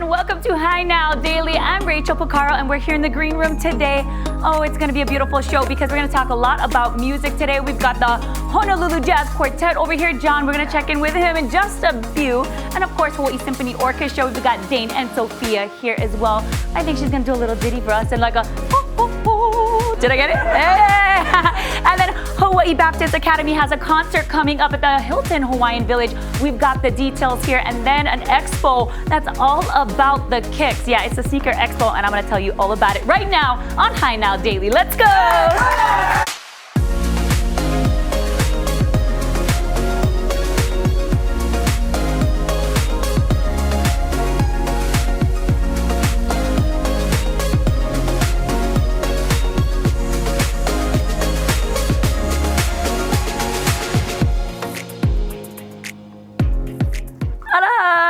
and welcome to Hi Now Daily. I'm Rachel Picaro and we're here in the green room today. Oh, it's going to be a beautiful show because we're going to talk a lot about music today. We've got the Honolulu Jazz Quartet over here. John, we're going to check in with him in just a few. And of course, Hawaii Symphony Orchestra. We've got Dane and Sophia here as well. I think she's going to do a little ditty for us and like a did I get it? Hey! And then Hawaii Baptist Academy has a concert coming up at the Hilton Hawaiian Village. We've got the details here, and then an expo that's all about the kicks. Yeah, it's a sneaker expo, and I'm going to tell you all about it right now on Hi Now Daily. Let's go!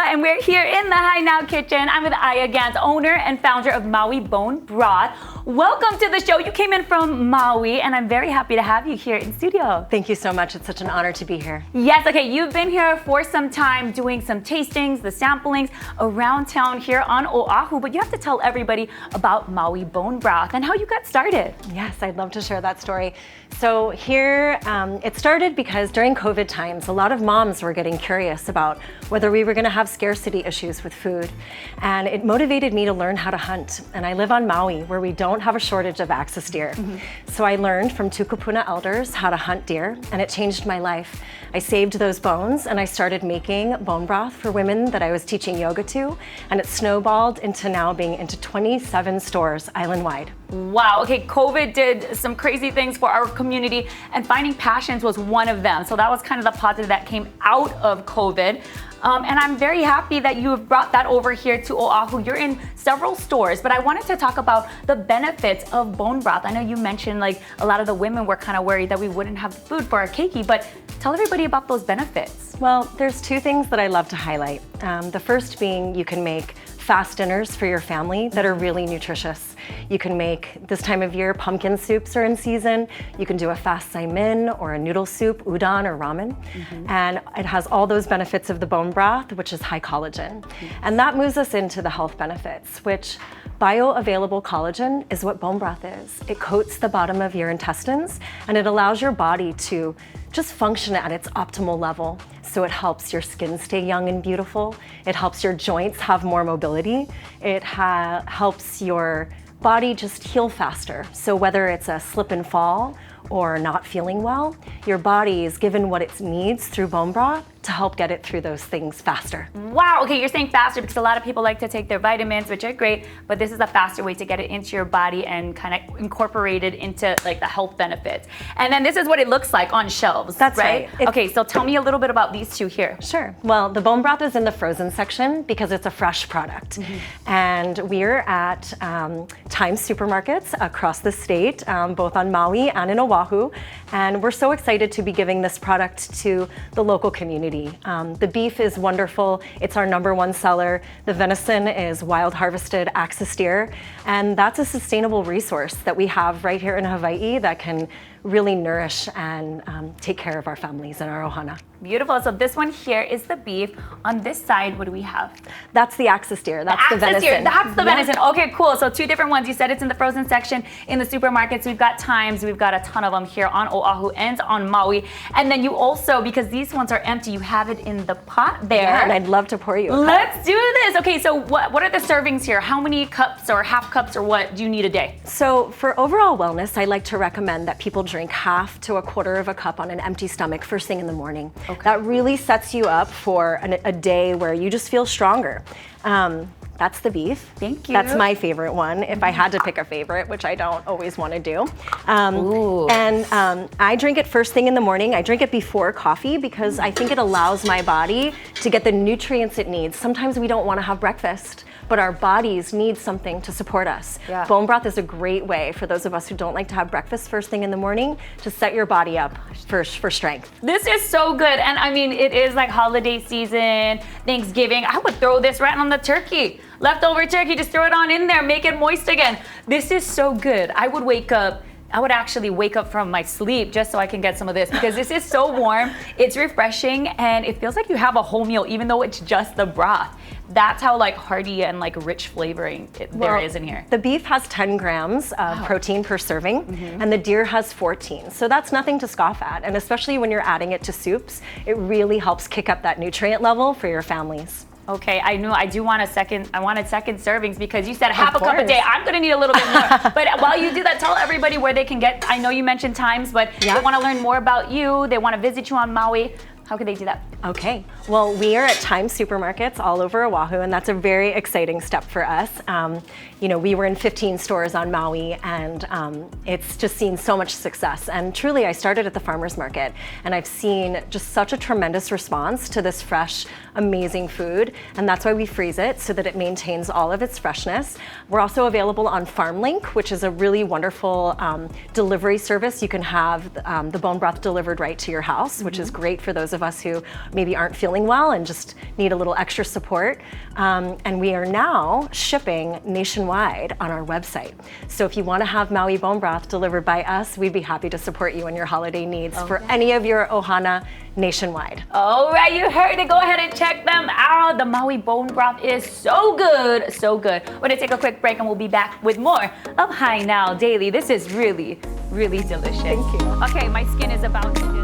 And we're here in the Hi Now kitchen. I'm with Aya Gans, owner and founder of Maui Bone Broth. Welcome to the show. You came in from Maui, and I'm very happy to have you here in studio. Thank you so much. It's such an honor to be here. Yes, okay, you've been here for some time doing some tastings, the samplings around town here on Oahu, but you have to tell everybody about Maui Bone Broth and how you got started. Yes, I'd love to share that story. So here, it started because during COVID times, a lot of moms were getting curious about whether we were going to have scarcity issues with food. And it motivated me to learn how to hunt. And I live on Maui, where we don't have a shortage of axis deer. So I learned from two kupuna elders how to hunt deer, and it changed my life. I saved those bones, and I started making bone broth for women that I was teaching yoga to, and it snowballed into now being into 27 stores island-wide. Wow, okay, COVID did some crazy things for our community, and finding passions was one of them. So that was kind of the positive that came out of COVID. And I'm very happy that you have brought that over here to Oahu. You're in several stores, but I wanted to talk about the benefits of bone broth. I know you mentioned like a lot of the women were kind of worried that we wouldn't have food for our keiki, but tell everybody about those benefits. Well, there's two things that I love to highlight. The first being you can make fast dinners for your family that are really nutritious. You can make, this time of year, pumpkin soups are in season. You can do a fast saimin or a noodle soup, udon or ramen. And it has all those benefits of the bone broth, which is high collagen. And that moves us into the health benefits, which bioavailable collagen is what bone broth is. It coats the bottom of your intestines and it allows your body to just function at its optimal level. So it helps your skin stay young and beautiful. It helps your joints have more mobility. It helps your body just heal faster. So whether it's a slip and fall or not feeling well, your body is given what it needs through bone broth to help get it through those things faster. Wow, okay, you're saying faster because a lot of people like to take their vitamins, which are great, but this is a faster way to get it into your body and kind of incorporate it into like the health benefits. And then this is what it looks like on shelves. That's right. Okay, so tell me a little bit about these two here. Sure. Well, the bone broth is in the frozen section because it's a fresh product. And we're at Times supermarkets across the state, both on Maui and in Oahu. And we're so excited to be giving this product to the local community. The beef is wonderful. It's our #1 seller. The venison is wild harvested axis deer. And that's a sustainable resource that we have right here in Hawaii that can really nourish and take care of our families and our ohana. Beautiful. So this one here is the beef. On this side, what do we have? That's the axis deer. That's the venison. Deer. That's the venison. Okay, cool. So two different ones. You said it's in the frozen section in the supermarkets. We've got Times. We've got a ton of them here on Oahu and on Maui. And then you also, because these ones are empty, you have it in the pot there. Yeah, and I'd love to pour you a cup. Let's do this. Okay, so what are the servings here? How many cups or half cups or what do you need a day? So for overall wellness, I like to recommend that people drink half to a quarter of a cup on an empty stomach first thing in the morning. Okay. That really sets you up for a day where you just feel stronger. That's the beef. Thank you. That's my favorite one, if I had to pick a favorite, which I don't always want to do. I drink it first thing in the morning. I drink it before coffee because I think it allows my body to get the nutrients it needs. Sometimes we don't want to have breakfast, but our bodies need something to support us. Yeah. Bone broth is a great way for those of us who don't like to have breakfast first thing in the morning to set your body up for strength. This is so good. And I mean, it is like holiday season, Thanksgiving. I would throw this right on the turkey. Leftover turkey, just throw it on in there, make it moist again. This is so good. I would wake up I would actually wake up from my sleep just so I can get some of this because this is so warm, it's refreshing, and it feels like you have a whole meal even though it's just the broth. That's how like hearty and like rich flavoring there is in here. The beef has 10 grams of protein per serving, and the deer has 14. So that's nothing to scoff at. And especially when you're adding it to soups, it really helps kick up that nutrient level for your families. Okay, I knew I wanted second servings because you said half a cup a day. I'm gonna need a little bit more. But while you do that, tell everybody where they can get, I know you mentioned times, but they wanna learn more about you, they wanna visit you on Maui. How can they do that? Okay, well, we are at Times supermarkets all over Oahu, and that's a very exciting step for us. You know, we were in 15 stores on Maui, and it's just seen so much success. And truly, I started at the farmer's market, and I've seen just such a tremendous response to this fresh, amazing food, and that's why we freeze it so that it maintains all of its freshness. We're also available on FarmLink, which is a really wonderful delivery service. You can have the bone broth delivered right to your house, which is great for those of us who maybe aren't feeling well and just need a little extra support. And we are now shipping nationwide on our website. So if you want to have Maui bone broth delivered by us, we'd be happy to support you in your holiday needs for any of your ohana nationwide. All right, you heard it. Go ahead and check them out. The Maui bone broth is so good, so good. We're gonna take a quick break and we'll be back with more of Hi Now Daily. This is really, really delicious. Thank you. Okay, my skin is about to just...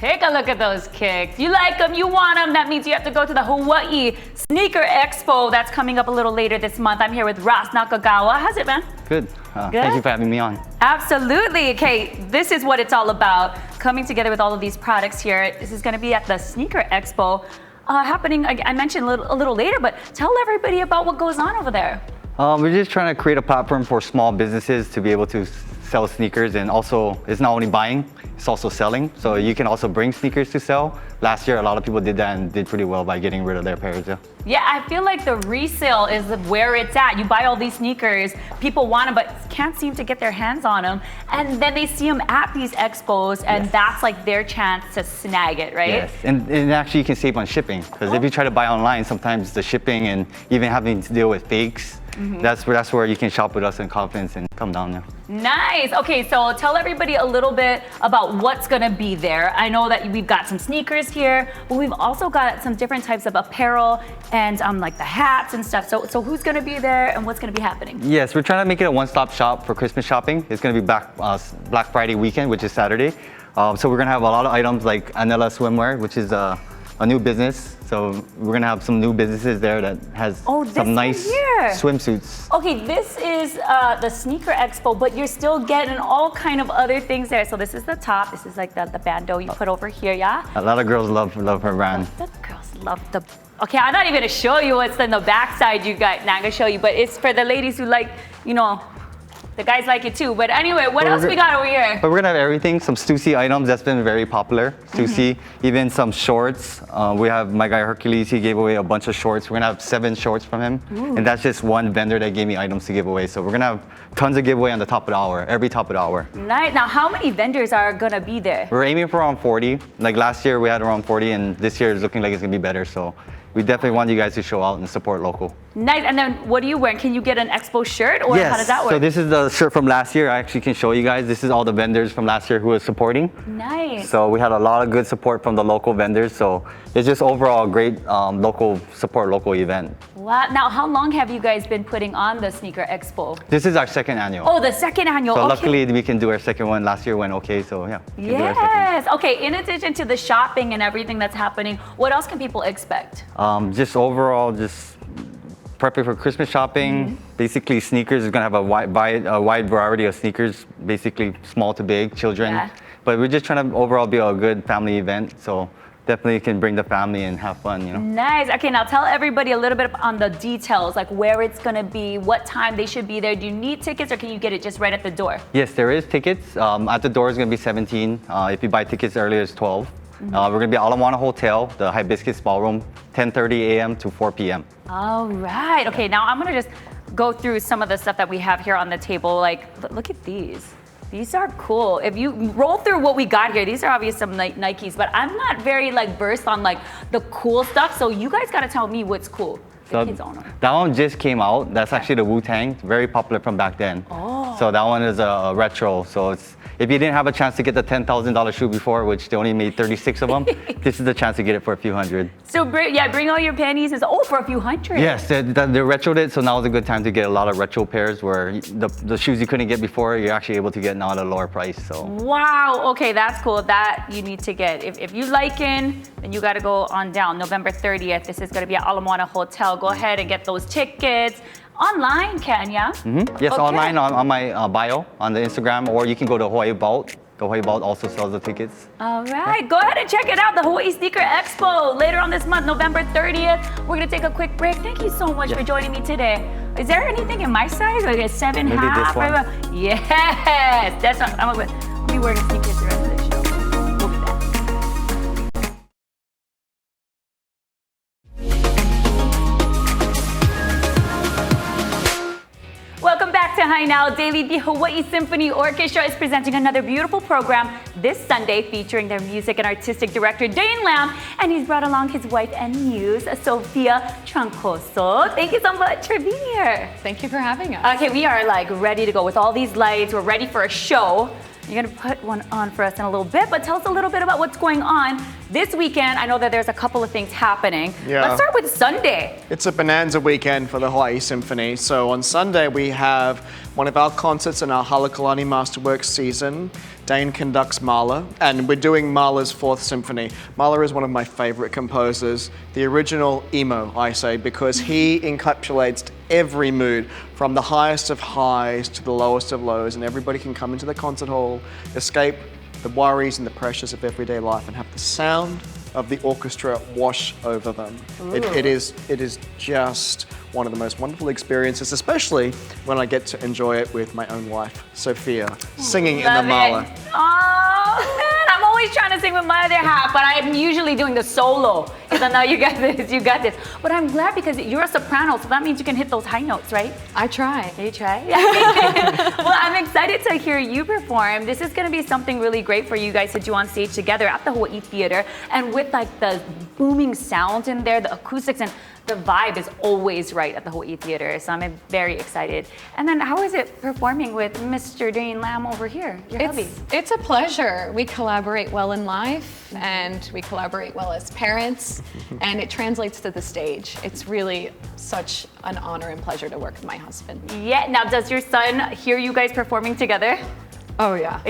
Take a look at those kicks. You like them, you want them. That means you have to go to the Hawaii Sneaker Expo. That's coming up a little later this month. I'm here with Ross Nakagawa. How's it, man? Good. Thank you for having me on. Absolutely. Okay, this is what it's all about. Coming together with all of these products here. This is going to be at the Sneaker Expo happening, I mentioned a little later, but tell everybody about what goes on over there. We're just trying to create a platform for small businesses to be able to sell sneakers, and also it's not only buying, it's also selling. So you can also bring sneakers to sell. Last year, a lot of people did that and did pretty well by getting rid of their pairs. Yeah, I feel like the resale is where it's at. You buy all these sneakers, people want them, but can't seem to get their hands on them. And then they see them at these expos, and that's like their chance to snag it, right? Yes, and actually you can save on shipping, because if you try to buy online, sometimes the shipping and even having to deal with fakes, that's where you can shop with us in confidence and come down there. Nice. Okay, so tell everybody a little bit about what's gonna be there. I know that we've got some sneakers here, but we've also got some different types of apparel and like the hats and stuff. So who's gonna be there and what's gonna be happening? Yes, we're trying to make it a one-stop shop for Christmas shopping. It's gonna be Black Friday weekend, which is Saturday. So we're gonna have a lot of items like Anela Swimwear, which is a new business. So we're gonna have some new businesses there that has some nice swimsuits. Okay, this is the Sneaker Expo, but you're still getting all kind of other things there. So this is the top. This is like the bandeau you put over here, yeah? A lot of girls love her brand. The girls love the... Okay, I'm not even gonna show you what's in the backside, you guys. Not gonna show you, but it's for the ladies who like, you know, the guys like it too. But anyway, what else we got over here? But we're gonna have everything, some Stussy items that's been very popular. Stussy, even some shorts. We have my guy Hercules, he gave away a bunch of shorts. We're gonna have 7 shorts from him. And that's just one vendor that gave me items to give away. So we're gonna have tons of giveaway on the top of the hour, every top of the hour. Nice. Now, how many vendors are gonna be there? We're aiming for around 40. Like last year we had around 40, and this year is looking like it's gonna be better. So we definitely want you guys to show out and support local. Nice. And then what are you wearing? Can you get an Expo shirt, or how does that work? So this is the shirt from last year. I actually can show you guys. This is all the vendors from last year who was supporting. Nice. So we had a lot of good support from the local vendors. So it's just overall a great local event. Wow. Now, how long have you guys been putting on the Sneaker Expo? This is our second annual. Oh, the second annual. So luckily we can do our second one. Last year went okay, so yeah. Yes. Okay. In addition to the shopping and everything that's happening, what else can people expect? Just overall, just prepping for Christmas shopping. Basically, sneakers is gonna have a wide variety of sneakers, basically small to big, children. Yeah. But we're just trying to overall be a good family event, so definitely can bring the family and have fun, you know. Nice. Okay, now tell everybody a little bit on the details, like where it's gonna be, what time they should be there. Do you need tickets, or can you get it just right at the door? Yes, there is tickets. At the door is gonna be 17. If you buy tickets earlier, it's 12. We're gonna be at Ala Moana Hotel, the Hibiscus Ballroom, 10:30 a.m. to 4 p.m. All right. Okay, now I'm gonna just go through some of the stuff that we have here on the table. Like, look at these. These are cool. If you roll through what we got here, these are obviously some Nikes, but I'm not very like versed on like the cool stuff. So you guys got to tell me what's cool. So that one just came out. That's actually the Wu-Tang, very popular from back then. Oh. So that one is a retro. So it's, if you didn't have a chance to get the $10,000 shoe before, which they only made 36 of them, this is the chance to get it for a few hundred. So bring all your panties. For a few hundred. Yes, they retroed it, so now is a good time to get a lot of retro pairs where the shoes you couldn't get before, you're actually able to get now at a lower price. So. Wow, okay, that's cool. That you need to get. If you liking, then you gotta go on down. November 30th, this is gonna be at Ala Moana Hotel. Go ahead and get those tickets. Online, Kenya? Yes, okay. Online on my bio on the Instagram, or you can go to Hawaii Vault. The Hawaii Vault also sells the tickets. All right, Go ahead and check it out. The Hawaii Sneaker Expo later on this month, November 30th. We're gonna take a quick break. Thank you so much for joining me today. Is there anything in my size? Like a 7 Maybe half? this one. Yes, that's what I'm gonna be wearing sneakers the rest of the show. We'll be back. Welcome back to High Now Daily. The Hawaii Symphony Orchestra is presenting another beautiful program this Sunday featuring their music and artistic director, Dane Lamb, and he's brought along his wife and muse, Sophia Trancoso. Thank you so much for being here. Thank you for having us. Okay, we are like ready to go with all these lights. We're ready for a show. You're gonna put one on for us in a little bit, but tell us a little bit about what's going on this weekend. I know that there's a couple of things happening. Yeah. Let's start with Sunday. It's a bonanza weekend for the Hawaii Symphony. So on Sunday we have one of our concerts in our Halakalani Masterworks season. Dane conducts Mahler, and we're doing Mahler's 4th Symphony. Mahler is one of my favorite composers, the original emo, I say, because he encapsulates every mood from the highest of highs to the lowest of lows, and everybody can come into the concert hall, escape the worries and the pressures of everyday life, and have the sound of the orchestra wash over them. It is just one of the most wonderful experiences, especially when I get to enjoy it with my own wife, Sophia, singing in the Mahler. Oh, man, I'm always trying to sing with my other half, but I'm usually doing the solo. Because I know you got this. But I'm glad because you're a soprano, so that means you can hit those high notes, right? I try. You try? Well, I'm excited to hear you perform. This is going to be something really great for you guys to do on stage together at the Hawaii Theater. And with like the booming sounds in there, the acoustics, and the vibe is always right at the Hawaii Theater. So I'm very excited. And then how is it performing with Mr. Dane Lamb over here, your hubby? It's a pleasure. We collaborate well in life, and we collaborate well as parents, and it translates to the stage. It's really such an honor and pleasure to work with my husband. Yeah, now does your son hear you guys performing together? Oh yeah.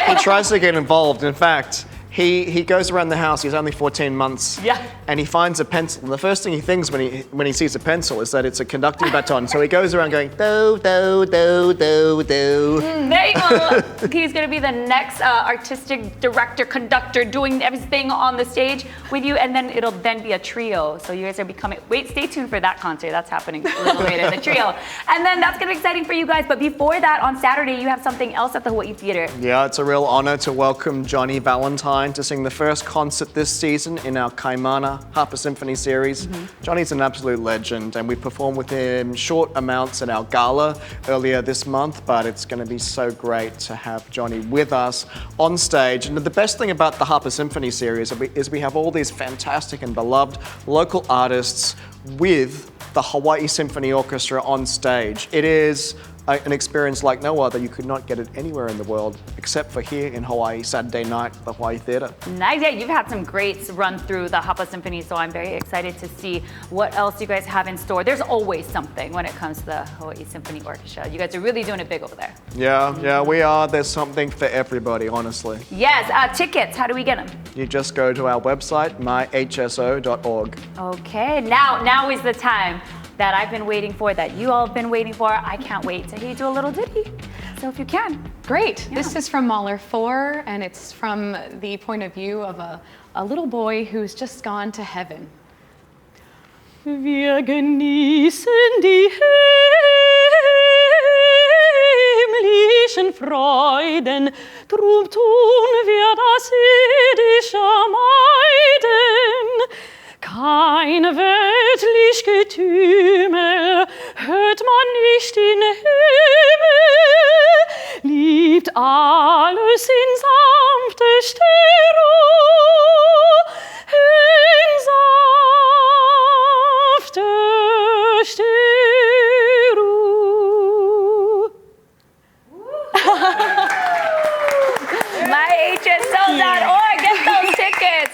He tries to get involved. In fact, he goes around the house. He's only 14 months. Yeah. And he finds a pencil. And the first thing he thinks when he sees a pencil is that it's a conducting baton. So he goes around going do do do do do. There you go. He's gonna be the next artistic director, conductor, doing everything on the stage with you, and then it'll then be a trio. So you guys are becoming. Wait, stay tuned for that concert. That's happening a little later. The trio, and then that's gonna be exciting for you guys. But before that, on Saturday, you have something else at the Hawaii Theater. Yeah, it's a real honor to welcome Johnny Valentine to sing the first concert this season in our Kaimana Harper Symphony series. Johnny's an absolute legend, and we performed with him short amounts at our gala earlier this month, but it's going to be so great to have Johnny with us on stage. And the best thing about the Harper Symphony series is we have all these fantastic and beloved local artists with the Hawaii Symphony Orchestra on stage. It is an experience like no other. You could not get it anywhere in the world except for here in Hawaii, Saturday night at the Hawaii Theater. Nice. Yeah, you've had some greats run through the Hapa Symphony, so I'm very excited to see what else you guys have in store. There's always something when it comes to the Hawaii Symphony Orchestra. You guys are really doing it big over there. Yeah, we are. There's something for everybody, honestly. Yes, tickets, how do we get them? You just go to our website, myhso.org. Okay, now is the time that I've been waiting for, that you all have been waiting for. I can't wait to hear you do a little ditty. So if you can. Great. Yeah. This is from Mahler 4, and it's from the point of view of a little boy who's just gone to heaven. Wir genießen die himmlischen Freuden, drum tun wir das irdische meiden. Kein weltlich Getümmel hört man nicht in Himmel, liebt alles in sanfte Ruhe, in sanfte Ruhe. myhso.org, get those tickets.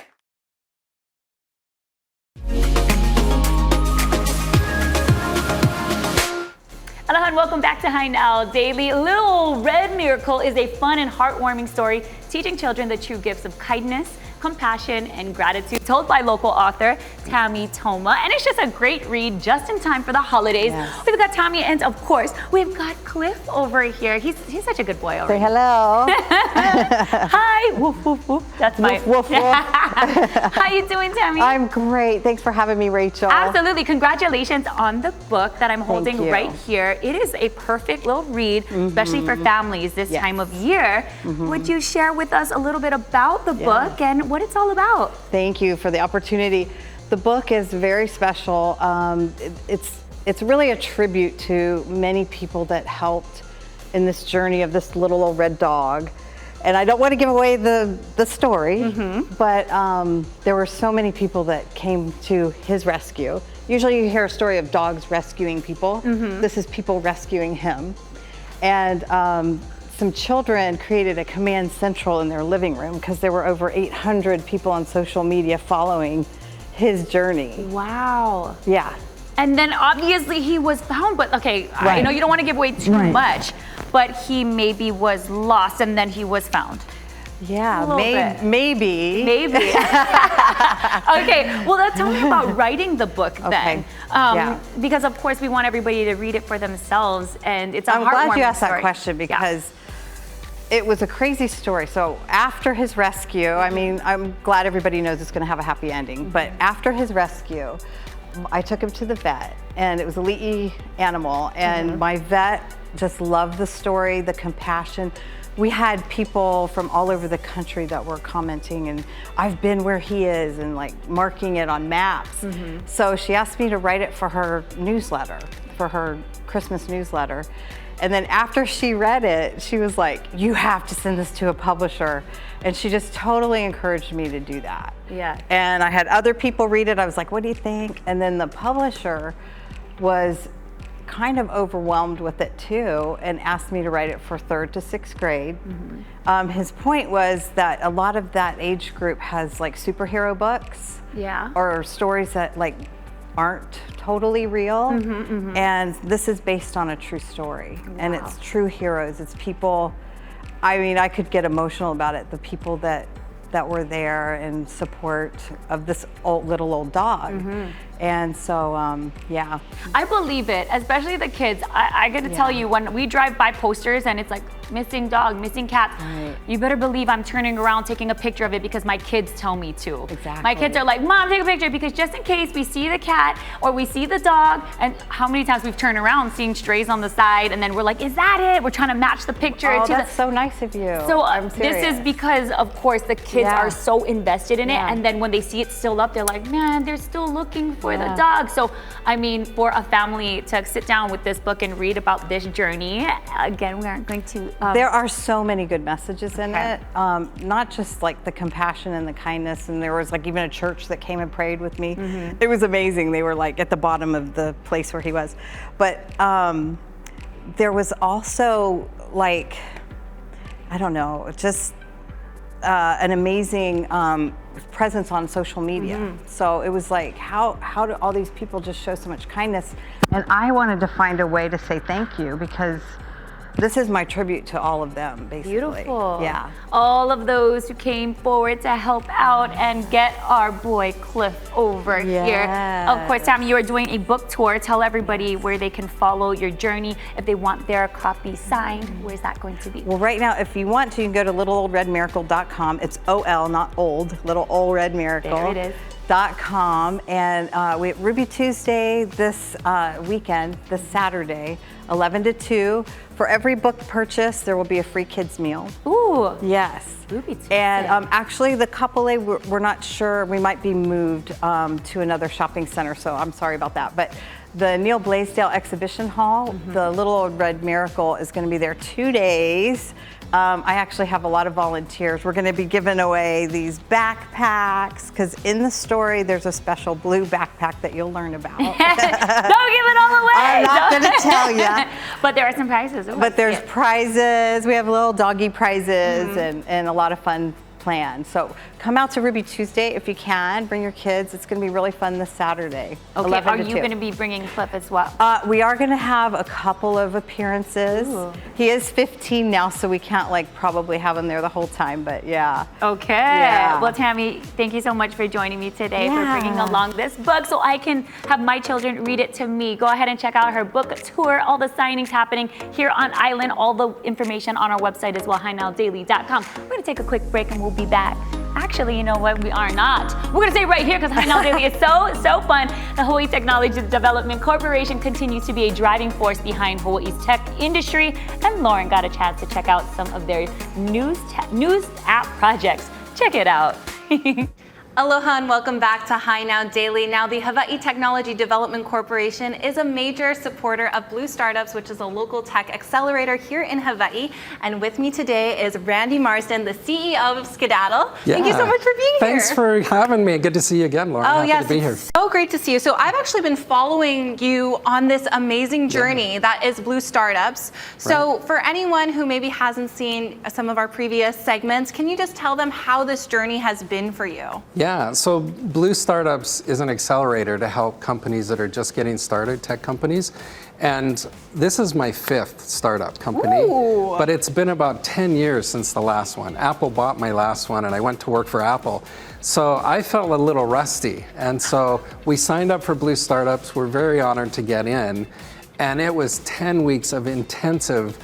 Aloha and welcome back to Hi Now Daily. Little Red Miracle is a fun and heartwarming story teaching children the true gifts of kindness, compassion, and gratitude, told by local author Tammy Toma. And it's just a great read just in time for the holidays. Yes. We've got Tammy, and of course, we've got Cliff over here. He's such a good boy over Say here. hello. Hi. Woof, woof, woof. That's my... Woof, woof. How you doing, Tammy? I'm great. Thanks for having me, Rachel. Absolutely. Congratulations on the book that I'm holding you. right here. It is a perfect little read, especially for families this Yes. time of year. Would you share with us a little bit about the book and what it's all about? Thank you for the opportunity. The book is very special. It's really a tribute to many people that helped in this journey of this little old red dog. And I don't want to give away the story, but there were so many people that came to his rescue. Usually you hear a story of dogs rescuing people. This is people rescuing him. And some children created a command central in their living room because there were over 800 people on social media following his journey. Wow. Yeah. And then obviously he was found, but okay, I Right. know you don't want to give away too Right. much, but he maybe was lost and then he was found. Yeah, A little bit. maybe. Maybe. Okay, well, tell me about writing the book then. Okay. Yeah. Because of course we want everybody to read it for themselves, and it's a I'm glad you heartwarming asked that story. question Yeah. because it was a crazy story. So after his rescue, I mean, I'm glad everybody knows it's going to have a happy ending, but after his rescue, I took him to the vet, and it was a Li'i animal, and my vet just loved the story, the compassion. We had people from all over the country that were commenting, and I've been where he is, and like marking it on maps. So she asked me to write it for her newsletter, for her Christmas newsletter. And then after she read it, she was like, you have to send this to a publisher. And she just totally encouraged me to do that. Yeah. And I had other people read it. I was like, what do you think? And then the publisher was kind of overwhelmed with it too and asked me to write it for 3rd to 6th grade. His point was that a lot of that age group has like superhero books Yeah. or stories that like aren't totally real. And this is based on a true story. And it's true heroes. It's people, I mean, I could get emotional about it. The people that were there in support of this little old dog. And so, yeah. I believe it, especially the kids. I got to tell you, when we drive by posters and it's like missing dog, missing cat, you better believe I'm turning around, taking a picture of it because my kids tell me to. Exactly. My kids are like, Mom, take a picture, because just in case we see the cat or we see the dog, and how many times we've turned around seeing strays on the side, and then we're like, is that it? We're trying to match the picture Oh, to that's the... so nice of you. So I'm this is serious. because, of course, the kids Yeah. are so invested in it, Yeah. and then when they see it still up, they're like, man, they're still looking for the dog. So, I mean, for a family to sit down with this book and read about this journey, again, we aren't going to... There are so many good messages in Okay. it, not just like the compassion and the kindness, and there was like even a church that came and prayed with me. It was amazing. They were like at the bottom of the place where he was. But there was also like, I don't know, just an amazing presence on social media. So it was like, how do all these people just show so much kindness? And I wanted to find a way to say thank you, because this is my tribute to all of them, basically. Beautiful. Yeah. All of those who came forward to help out and get our boy Cliff over here. Of course, Tammy, you are doing a book tour. Tell everybody where they can follow your journey if they want their copy signed. Where's that going to be? Well, right now, if you want to, you can go to littleoldredmiracle.com. It's OL, not old, Little Old Red Miracle. There it is. .com, and we have Ruby Tuesday this weekend, this Saturday, 11 to 2. For every book purchase, there will be a free kids meal. Ooh. Yes. Ruby Tuesday. And actually, the couple A, we're not sure. We might be moved to another shopping center, so I'm sorry about that. But the Neil Blaisdell Exhibition Hall, the Little Old Red Miracle is going to be there 2 days I actually have a lot of volunteers. We're going to be giving away these backpacks because in the story there's a special blue backpack that you'll learn about. Don't give it all away. I'm not going to tell you. But there are some prizes. But there's prizes. We have little doggy prizes and a lot of fun planned. So come out to Ruby Tuesday if you can. Bring your kids. It's going to be really fun this Saturday. Okay, 11 are to you 2. going to be bringing Cliff as well? We are going to have a couple of appearances. Ooh. He is 15 now, so we can't like probably have him there the whole time, but yeah. Okay. Yeah. Well, Tammy, thank you so much for joining me today, for Yeah. bringing along this book so I can have my children read it to me. Go ahead and check out her book tour, all the signings happening here on Island, all the information on our website as well, HighNowDaily.com. We're going to take a quick break and we'll be back. Actually, you know what? We are not. We're going to stay right here because High Now Daily is so fun. The Hawaii Technology Development Corporation continues to be a driving force behind Hawaii's tech industry, and Lauren got a chance to check out some of their news app projects. Check it out. Aloha and welcome back to High Now Daily. Now, the Hawaii Technology Development Corporation is a major supporter of Blue Startups, which is a local tech accelerator here in Hawaii. And with me today is Randy Marsden, the CEO of Skedaddle. Thank you so much for being here. Thanks for having me. Good to see you again, Lauren. Oh, Happy yes, to be here. it's so great to see you. So I've actually been following you on this amazing journey that is Blue Startups. So for anyone who maybe hasn't seen some of our previous segments, can you just tell them how this journey has been for you? Yeah, so Blue Startups is an accelerator to help companies that are just getting started, tech companies. And this is my 5th startup company, but it's been about 10 years since the last one. Apple bought my last one and I went to work for Apple. So I felt a little rusty. And so we signed up for Blue Startups. We're very honored to get in. And it was 10 weeks of intensive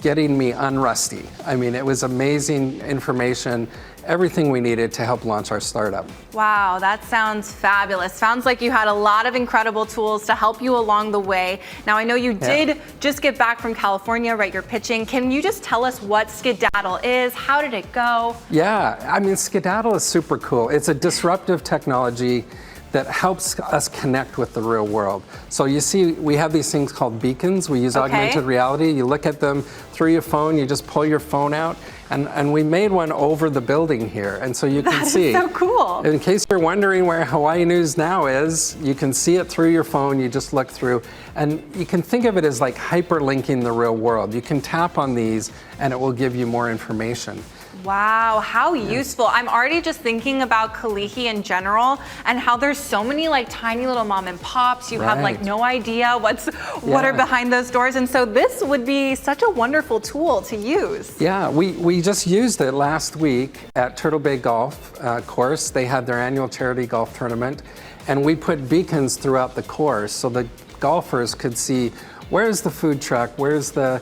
getting me unrusty. I mean, it was amazing information, everything we needed to help launch our startup. Wow, that sounds fabulous. Sounds like you had a lot of incredible tools to help you along the way. Now, I know you did just get back from California, right? You're pitching. Can you just tell us what Skedaddle is? How did it go? Yeah, I mean, Skedaddle is super cool. It's a disruptive technology that helps us connect with the real world. So you see, we have these things called beacons. We use augmented reality. You look at them through your phone, you just pull your phone out, and we made one over the building here. And so you can see. That is so cool. In case you're wondering where Hawaii News Now is, you can see it through your phone, you just look through, and you can think of it as like hyperlinking the real world. You can tap on these and it will give you more information. Wow, how useful. I'm already just thinking about Kalihi in general and how there's so many like tiny little mom and pops. You have like no idea what are behind those doors. And so this would be such a wonderful tool to use. Yeah, we just used it last week at Turtle Bay Golf Course. They had their annual charity golf tournament, and we put beacons throughout the course so the golfers could see where's the food truck, where's the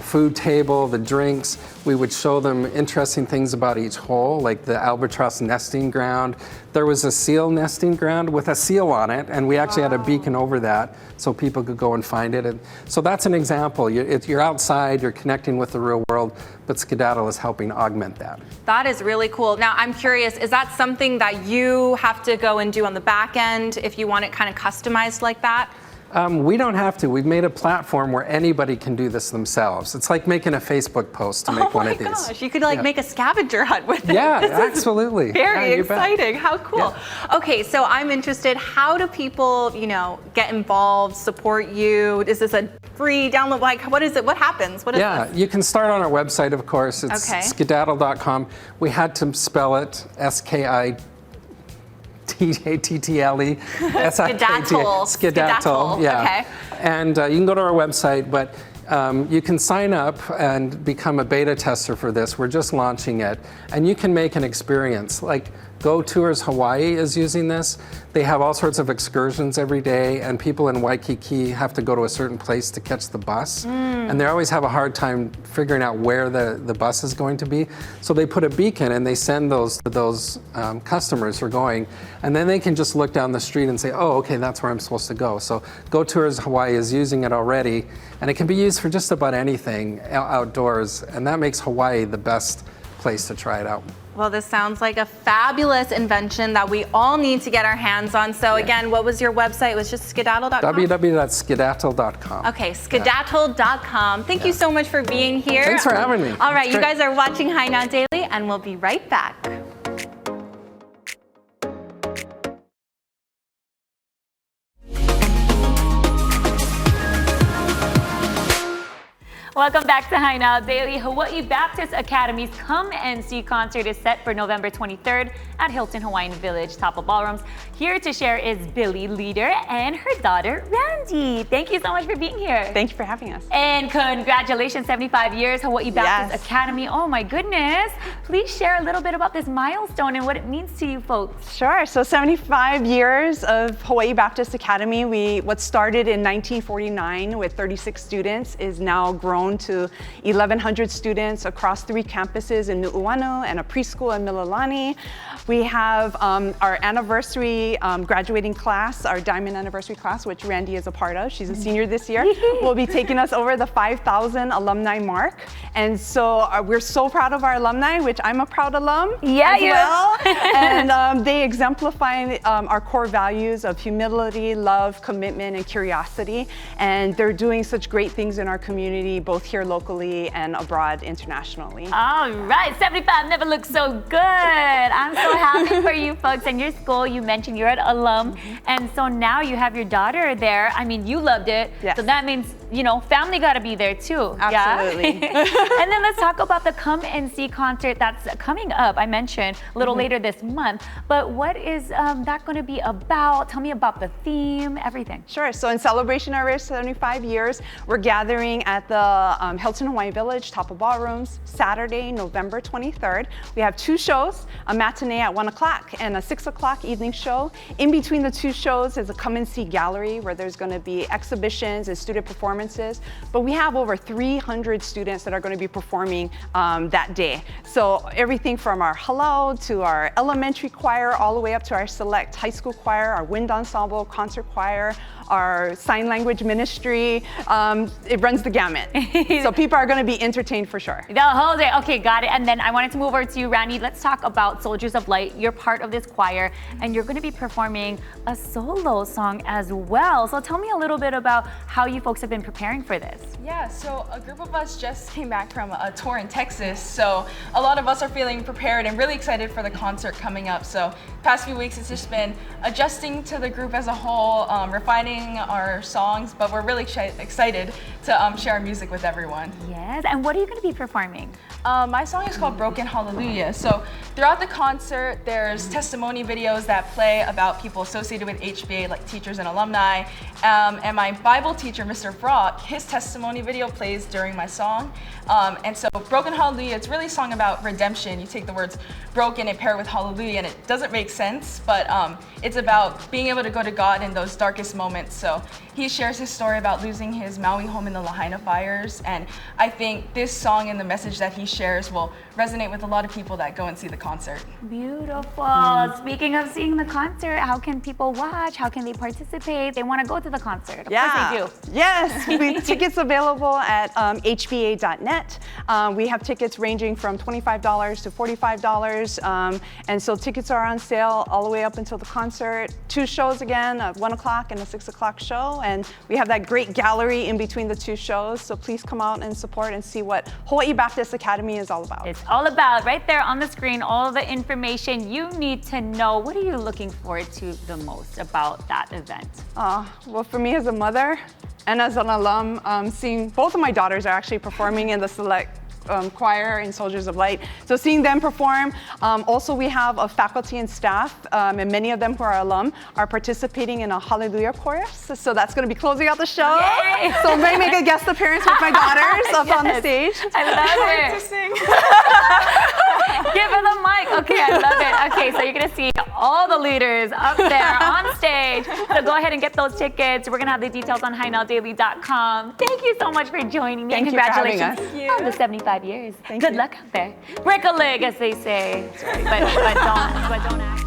food table, the drinks. We would show them interesting things about each hole, like the albatross nesting ground. There was a seal nesting ground with a seal on it, and we actually had a beacon over that so people could go and find it. And so that's an example. You're outside, you're connecting with the real world, but Skedaddle is helping augment that. That is really cool. Now, I'm curious, is that something that you have to go and do on the back end if you want it kind of customized like that? We don't have to. We've made a platform where anybody can do this themselves. It's like making a Facebook post to make one of these. Oh my gosh, you could like make a scavenger hunt with it. Yeah, absolutely. Very Yeah, you bet. exciting. How cool. Yeah. Okay, so I'm interested. How do people, get involved, support you? Is this a free download? Like, what is it? What happens? What is this? You can start on our website, of course. It's skedaddle.com. We had to spell it SKIDATTLE. Skedaddle. Yeah. Okay. And you can go to our website, but you can sign up and become a beta tester for this. We're just launching it. And you can make an experience. Like Go Tours Hawaii is using this. They have all sorts of excursions every day, and people in Waikiki have to go to a certain place to catch the bus. And they always have a hard time figuring out where the bus is going to be. So they put a beacon and they send those to those customers who are going, and then they can just look down the street and say, oh, okay, that's where I'm supposed to go. So Go Tours Hawaii is using it already, and it can be used for just about anything outdoors, and that makes Hawaii the best place to try it out. Well, this sounds like a fabulous invention that we all need to get our hands on. So again, what was your website? It was just skedaddle.com? www.skedaddle.com. Okay, skedaddle.com. Thank you so much for being here. Thanks for having me. All right, It's you great. guys are watching High Now Daily, and we'll be right back. Welcome back to High Now Daily. Hawaii Baptist Academy's Come and See concert is set for November 23rd at Hilton Hawaiian Village, Tapa Ballrooms. Here to share is Billy Leader and her daughter, Randy. Thank you so much for being here. Thank you for having us. And congratulations, 75 years, Hawaii Baptist Academy. Oh my goodness. Please share a little bit about this milestone and what it means to you folks. Sure. So 75 years of Hawaii Baptist Academy. What started in 1949 with 36 students is now grown to 1,100 students across 3 campuses in Nu'uanu and a preschool in Mililani. We have our anniversary graduating class, our diamond anniversary class, which Randy is a part of. She's a senior this year. Will be taking us over the 5,000 alumni mark. And so we're so proud of our alumni, which I'm a proud alum as well. And they exemplify our core values of humility, love, commitment, and curiosity. And they're doing such great things in our community, both here locally and abroad internationally. All right, 75 never looked so good. I'm so happy for you folks and your school. You mentioned you're an alum, and so now you have your daughter there. I mean, you loved it, so that means, you know, family got to be there too. Absolutely. Yeah? And then let's talk about the Come and See concert that's coming up. I mentioned a little later this month, but what is that going to be about? Tell me about the theme, everything. Sure. So in celebration of our 75 years, we're gathering at the Hilton Hawaiian Village, Tapa Ballrooms, Saturday, November 23rd. We have 2 shows, a matinee at 1 o'clock and a 6 o'clock evening show. In between the 2 shows is a Come and See gallery where there's going to be exhibitions and student performances. But we have over 300 students that are going to be performing that day. So everything from our halau to our elementary choir, all the way up to our select high school choir, our wind ensemble, concert choir, our sign language ministry. It runs the gamut. So people are going to be entertained for sure. The whole day. Okay, got it. And then I wanted to move over to you, Randy. Let's talk about Soldiers of Light. You're part of this choir, and you're going to be performing a solo song as well. So tell me a little bit about how you folks have been preparing for this. Yeah, so a group of us just came back from a tour in Texas, so a lot of us are feeling prepared and really excited for the concert coming up. So past few weeks, it's just been adjusting to the group as a whole, refining our songs, but we're really excited to share our music with everyone. Yes, and what are you going to be performing? My song is called Broken Hallelujah. So throughout the concert, there's testimony videos that play about people associated with HBA, like teachers and alumni. And my Bible teacher, Mr. Brock, his testimony video plays during my song. And so Broken Hallelujah, it's really a song about redemption. You take the words broken and pair it with hallelujah, and it doesn't make sense, but it's about being able to go to God in those darkest moments. So he shares his story about losing his Maui home in the Lahaina fires, and I think this song and the message that he shares will resonate with a lot of people that go and see the concert. Beautiful. Speaking of seeing the concert, how can people watch? How can they participate? They want to go to the concert. Of course they do. Yes, we tickets available at hba.net. We have tickets ranging from $25 to $45. And so tickets are on sale all the way up until the concert. 2 shows again, a 1 o'clock and a 6 o'clock show. And we have that great gallery in between the 2 shows. So please come out and support and see what Hawaii Baptist Academy is all about. It's all about, right there on the screen, all the information you need to know. What are you looking forward to the most about that event? Well, for me as a mother and as an alum, seeing both of my daughters are actually performing in the select choir in Soldiers of Light. So seeing them perform. Also, we have a faculty and staff, and many of them who are alum are participating in a Hallelujah chorus. So that's going to be closing out the show. Yay! So may make a guest appearance with my daughters up on the stage. I love it. To sing. Give her the mic. Okay, I love it. Okay, so you're going to see all the leaders up there on stage. So go ahead and get those tickets. We're going to have the details on highnowdaily.com. Thank you so much for joining me. Thank you for having us. Congratulations on the 75 years. Thank Good you. luck out there. Break a leg, as they say. But don't act.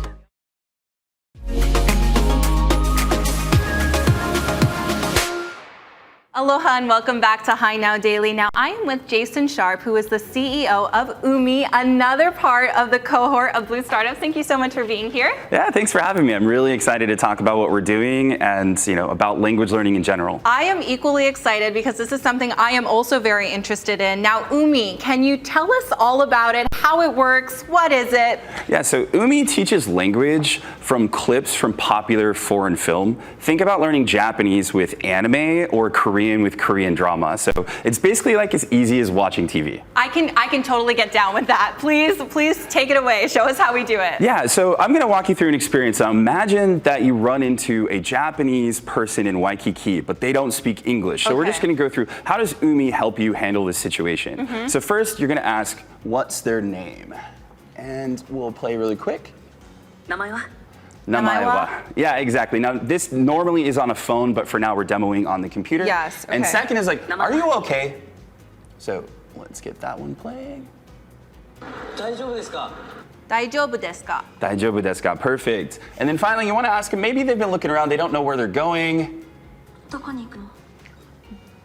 Aloha and welcome back to Hi Now Daily. Now I am with Jason Sharp, who is the CEO of Umii, another part of the cohort of Blue Startups. Thank you so much for being here. Yeah, thanks for having me. I'm really excited to talk about what we're doing and about language learning in general. I am equally excited because this is something I am also very interested in. Now Umii, can you tell us all about it, how it works, what is it? Yeah, so Umii teaches language from clips from popular foreign film. Think about learning Japanese with anime or Korean with Korean drama. So it's basically like as easy as watching TV. I can totally get down with that. Please take it away. Show us how we do it. Yeah, so I'm gonna walk you through an experience. Now imagine that you run into a Japanese person in Waikiki, but they don't speak English. So we're just gonna go through, how does Umii help you handle this situation? So first, you're gonna ask, what's their name? And we'll play really quick. Namae wa? Yeah, exactly. Now this normally is on a phone, but for now we're demoing on the computer. Yes, okay. And second is like, are you okay? So let's get that one playing. Daijoubu desu ka? Daijoubu desu ka? Daijoubu desu ka? Perfect. And then finally, you want to ask them, maybe they've been looking around, they don't know where they're going. Doko ni iku?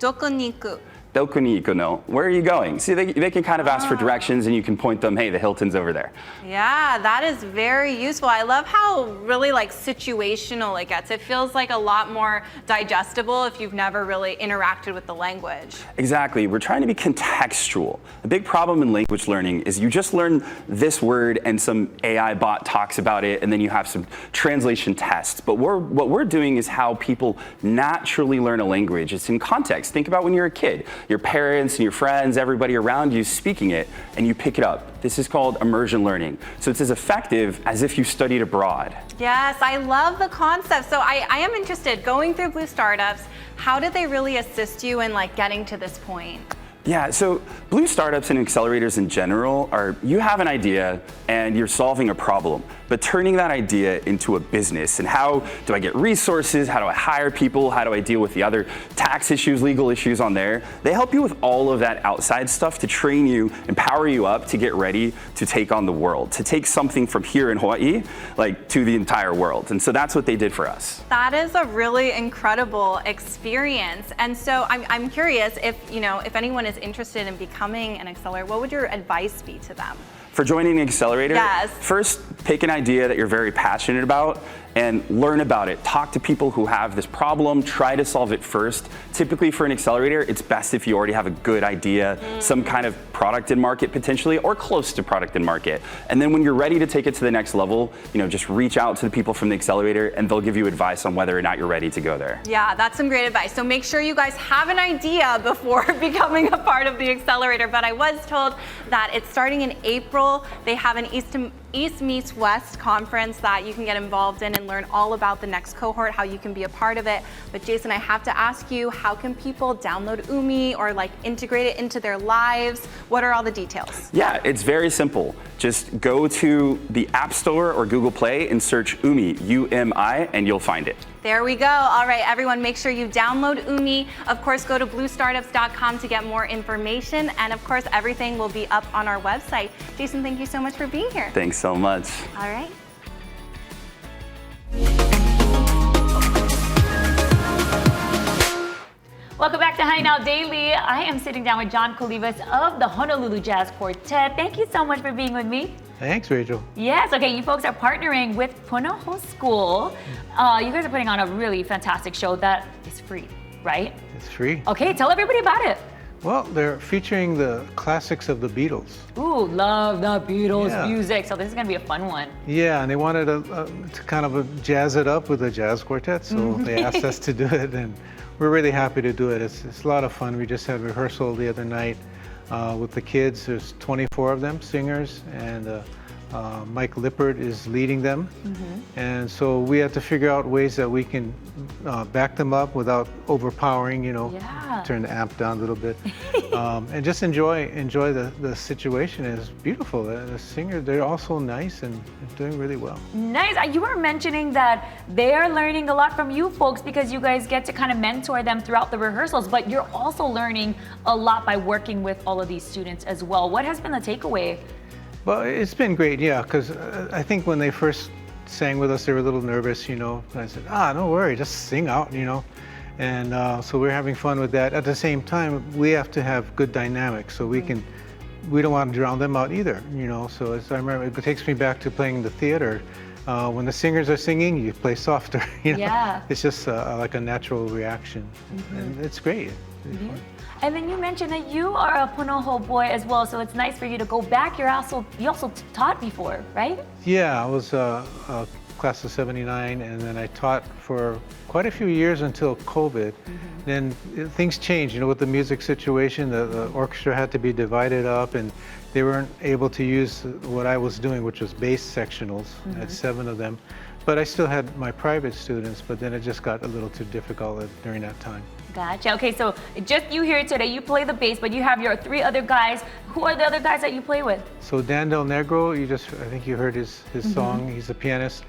Doko ni iku? Doko ni iku no? Where are you going? See, they can kind of ask for directions and you can point them, hey, the Hilton's over there. Yeah, that is very useful. I love how really like situational it gets. It feels like a lot more digestible if you've never really interacted with the language. Exactly. We're trying to be contextual. The big problem in language learning is you just learn this word and some AI bot talks about it and then you have some translation tests. But what we're doing is how people naturally learn a language. It's in context. Think about when you're a kid. Your parents and your friends, everybody around you speaking it, and you pick it up. This is called immersion learning. So it's as effective as if you studied abroad. Yes, I love the concept. So I am interested, going through Blue Startups, how did they really assist you in like getting to this point? Yeah, so Blue Startups and accelerators in general are, you have an idea and you're solving a problem, but turning that idea into a business. And how do I get resources? How do I hire people? How do I deal with the other tax issues, legal issues on there? They help you with all of that outside stuff to train you, empower you up to get ready to take on the world, to take something from here in Hawaii, like to the entire world. And so that's what they did for us. That is a really incredible experience. And so I'm curious if anyone is interested in becoming an accelerator, what would your advice be to them? For joining an accelerator, yes. First pick an idea that you're very passionate about and learn about it. Talk to people who have this problem, try to solve it first. Typically for an accelerator, it's best if you already have a good idea, some kind of product in market potentially, or close to product in market. And then when you're ready to take it to the next level, just reach out to the people from the accelerator and they'll give you advice on whether or not you're ready to go there. Yeah, that's some great advice. So make sure you guys have an idea before becoming a part of the accelerator. But I was told that it's starting in April. They have an East Meets West conference that you can get involved in and learn all about the next cohort, how you can be a part of it. But Jason, I have to ask you, how can people download Umii or like integrate it into their lives? What are all the details? Yeah, it's very simple. Just go to the App Store or Google Play and search Umii, U-M-I, and you'll find it. There we go. All right, everyone, make sure you download Umii. Of course, go to bluestartups.com to get more information. And of course, everything will be up on our website. Jason, thank you so much for being here. Thanks so much. All right. Welcome back to Hi Now Daily. I am sitting down with John Colivas of the Honolulu Jazz Quartet. Thank you so much for being with me. Thanks, Rachel. Yes, okay, you folks are partnering with Punahou School. You guys are putting on a really fantastic show that is free, right? It's free. Okay, tell everybody about it. Well, they're featuring the classics of the Beatles. Ooh, love the Beatles music. So this is gonna be a fun one. Yeah, and they wanted to kind of jazz it up with a jazz quartet, so they asked us to do it, and we're really happy to do it. It's a lot of fun. We just had rehearsal the other night with the kids. There's 24 of them, singers, and Mike Lippert is leading them. And so we have to figure out ways that we can back them up without overpowering, turn the amp down a little bit. And just enjoy the situation. It's beautiful. The singer, they're also nice and doing really well. Nice. You were mentioning that they're learning a lot from you folks because you guys get to kind of mentor them throughout the rehearsals, but you're also learning a lot by working with all of these students as well. What has been the takeaway? Well, it's been great, yeah, because I think when they first sang with us, they were a little nervous, I said, don't worry, just sing out, And so we're having fun with that. At the same time, we have to have good dynamics, so we don't want to drown them out either, you know. So I remember, it takes me back to playing the theater. When the singers are singing, you play softer, you know. Yeah. It's just like a natural reaction, and it's great. It's fun. And then you mentioned that you are a Punahou boy as well, so it's nice for you to go back. You also taught before, right? Yeah, I was class of '79, and then I taught for quite a few years until COVID. Then things changed, you know, with the music situation. The orchestra had to be divided up, and they weren't able to use what I was doing, which was bass sectionals. I had 7 of them. But I still had my private students, but then it just got a little too difficult during that time. Gotcha. Okay, so just you here today, you play the bass, but you have your 3 other guys. Who are the other guys that you play with? So Dan Del Negro, I think you heard his song. He's a pianist.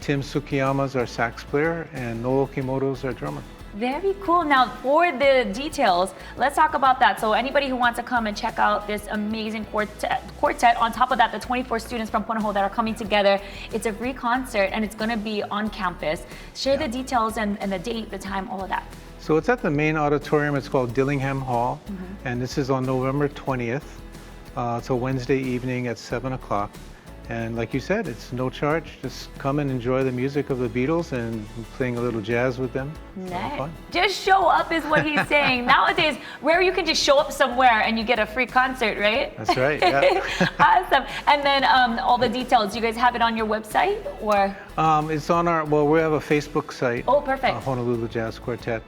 Tim Tsukiyama's our sax player, and Noel Kimoto's our drummer. Very cool. Now, for the details, let's talk about that. So anybody who wants to come and check out this amazing quartet, on top of that, the 24 students from Punahou that are coming together, it's a free concert, and it's going to be on campus. Share the details and the date, the time, all of that. So it's at the main auditorium. It's called Dillingham Hall, and this is on November 20th. It's a Wednesday evening at 7 o'clock. And like you said, it's no charge. Just come and enjoy the music of the Beatles and playing a little jazz with them. Nice. Fun. Just show up is what he's saying. Nowadays, where you can just show up somewhere and you get a free concert, right? That's right, yeah. Awesome. And then all the details, you guys have it on your website or? It's on we have a Facebook site. Oh, perfect. Honolulu Jazz Quartet.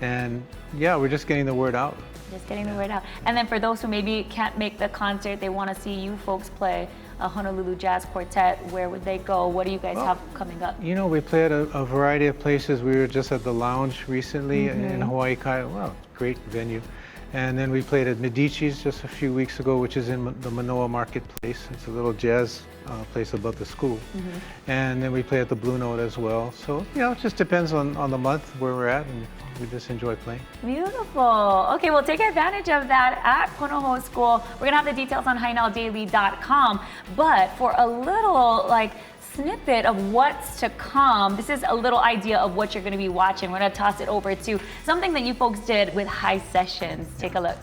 And yeah, we're just getting the word out. Just getting the word out. And then for those who maybe can't make the concert, they want to see you folks play a Honolulu Jazz Quartet, where would they go? What do you guys have coming up? You know, we play at a variety of places. We were just at the Lounge recently in Hawaii Kai. Well, great venue. And then we played at Medici's just a few weeks ago, which is in the Manoa Marketplace. It's a little jazz place above the school. And then we play at the Blue Note as well. So, you know, it just depends on the month where we're at, and we just enjoy playing. Beautiful. Okay, well, take advantage of that at Punahou School. We're gonna have the details on HaiNowDaily.com. But for a little snippet of what's to come, this is a little idea of what you're gonna be watching. We're gonna toss it over to something that you folks did with High Sessions. Take a look.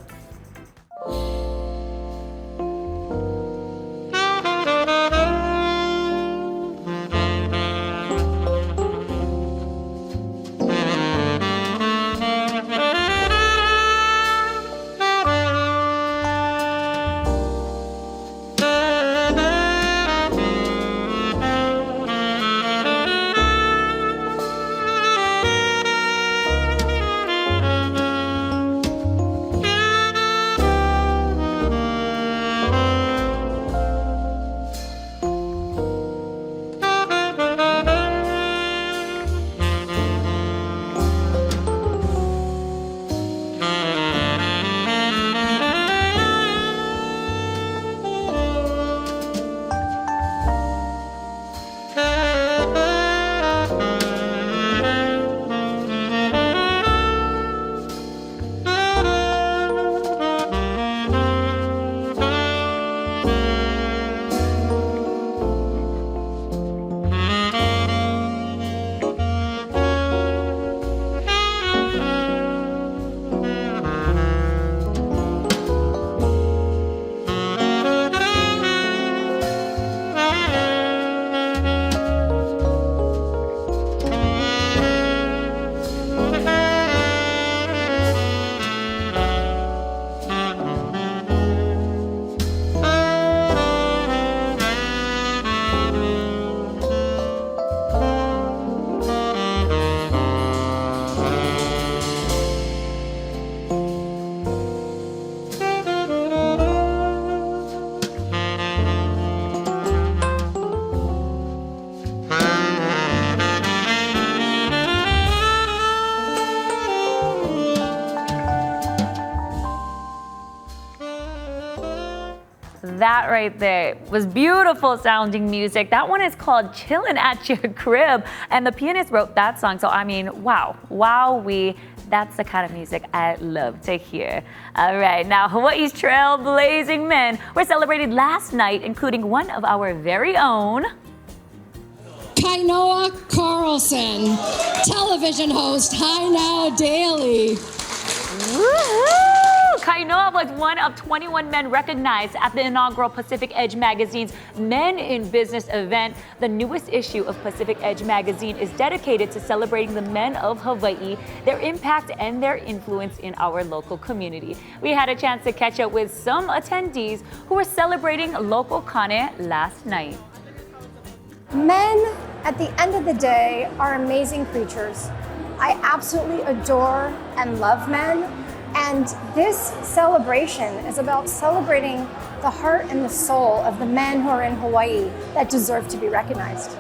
That right there was beautiful sounding music. That one is called Chillin' at Your Crib, and the pianist wrote that song. So I mean, wow, wowee. That's the kind of music I love to hear. All right, now Hawaii's trailblazing men were celebrated last night, including one of our very own. Kainoa Carlson, television host, Hi Now Daily. Woohoo! Kainoa was one of 21 men recognized at the inaugural Pacific Edge Magazine's Men in Business event. The newest issue of Pacific Edge Magazine is dedicated to celebrating the men of Hawaii, their impact and their influence in our local community. We had a chance to catch up with some attendees who were celebrating local kane last night. Men, at the end of the day, are amazing creatures. I absolutely adore and love men, and this celebration is about celebrating the heart and the soul of the men who are in Hawaii that deserve to be recognized.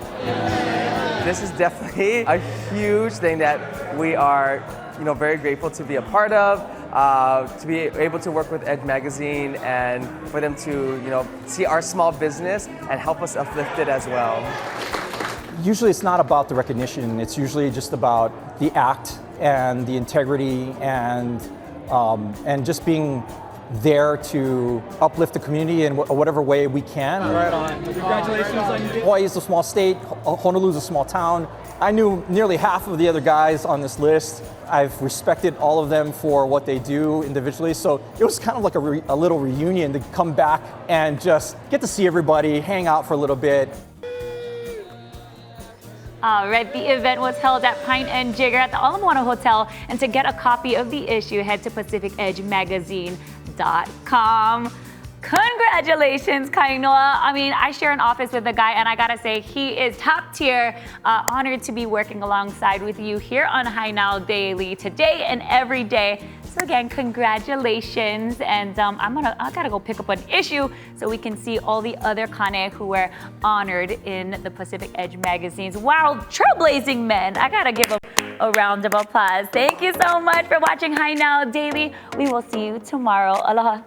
This is definitely a huge thing that we are, very grateful to be a part of, to be able to work with Edge Magazine and for them to, see our small business and help us uplift it as well. Usually it's not about the recognition, it's usually just about the act and the integrity and just being there to uplift the community in whatever way we can. Right on. Congratulations on you. Hawaii is a small state, Honolulu is a small town. I knew nearly half of the other guys on this list. I've respected all of them for what they do individually, so it was kind of like a little reunion to come back and just get to see everybody, hang out for a little bit. All right, the event was held at Pine and Jigger at the Ala Moana Hotel, and to get a copy of the issue, head to pacificedgemagazine.com. Congratulations, Kainoa. I mean, I share an office with a guy, and I gotta say, he is top tier. Honored to be working alongside with you here on Hi Now Daily today and every day. So again, congratulations, and I gotta go pick up an issue so we can see all the other kane who were honored in the Pacific Edge Magazine's Wow, Trailblazing Men. I gotta give them a round of applause. Thank you so much for watching Hi Now Daily. We will see you tomorrow. Aloha.